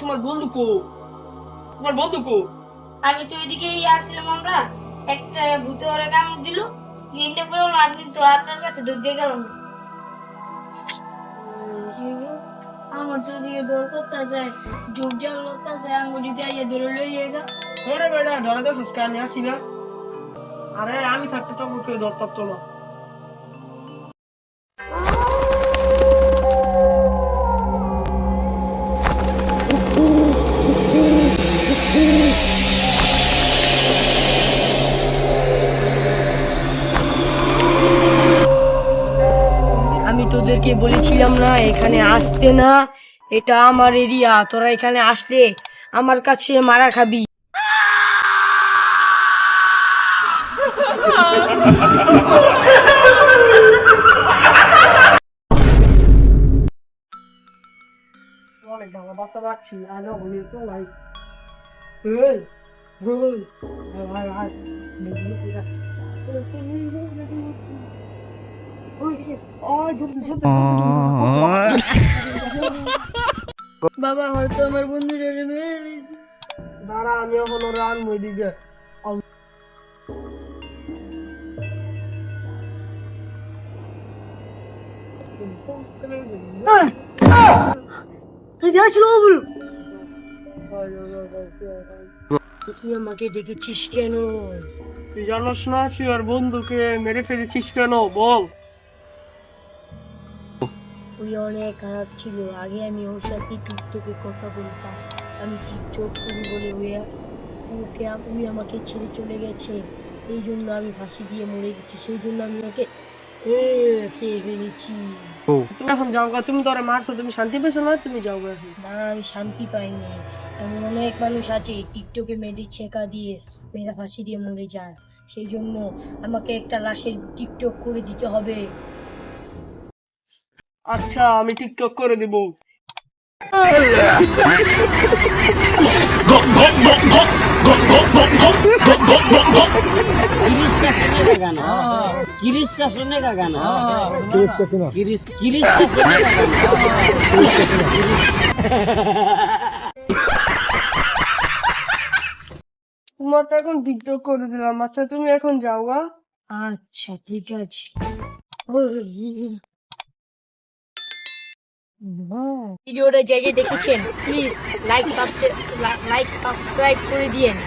তোমার বন্ধু কো? তোমার বন্ধু কো? আমি তো ওইদিকেই আসছিলাম, আমরা একটা ভূতে ওরা কামড় দিল, নিন্দে করে আমি কিন্তু আপনার কাছে দুধ দিয়ে গেলাম। আমার তো ওদিকে ডর করতেছে, ঝুঁক জল করতেছে, আমি যদি আইয়া ধরে লইয়ে গা। ওরে বেটা ধরে দেছিস কেন? আসি না। আরে আমি থাকতে চমক করে ধরতাম তো না। আমি তোদেরকে বলেছিলাম না এখানে আসতে না, এটা আমার এরিয়া, তোরা এখানে আসলে আমার কাছে মারা খাবি। অনেক ভালো বাসা পাচ্ছি, আলো হলে তো ভাই বাবা হয়তো আমার বন্ধুরা মেরে নিয়েছে। দাঁড়া, আমি এখন ওরা আনবো এদিকে। তুই আমাকে ডেকেছিস কেন? তুই জানোস না তুই আর বন্ধুকে মেরে ফেলেছিস কেন? বল। ওই অনেক খারাপ ছিল, আগে আমি ওর সাথে টিকটকে কথা বলতাম, আমি টিকটক করি বলে ওই আমাকে ছেড়ে চলে গেছে, এই জন্য আমি ফাঁসি দিয়ে মরে গেছি, সেই জন্য আমি ওকে খেয়ে ফেলেছি। তুমি এখন যাও গা, তুমি তো ওরা মারছো, তুমি শান্তি পেয়েছো না? তুমি যাও গা এখন। না, আমি শান্তি পাইনি। এমন অনেক মানুষ আছে টিকটকে মেয়েদের ছেঁকা দিয়ে মেয়েরা ফাঁসি দিয়ে মরে যায়, সেই জন্য আমাকে একটা লাশের টিকটক করে দিতে হবে। আচ্ছা, আমি টিকটক করে দিব। गिरीश का सुनने का गाना गिरीश का सुना गिरीश का सुनने का তোমার তো এখন টিকটক করে দিলাম। আচ্ছা তুমি এখন যাও গা। আচ্ছা ঠিক আছে। ভিডিওটা যে যে দেখেছেন প্লিজ লাইক সাবস্ক্রাইব করে দিয়েন।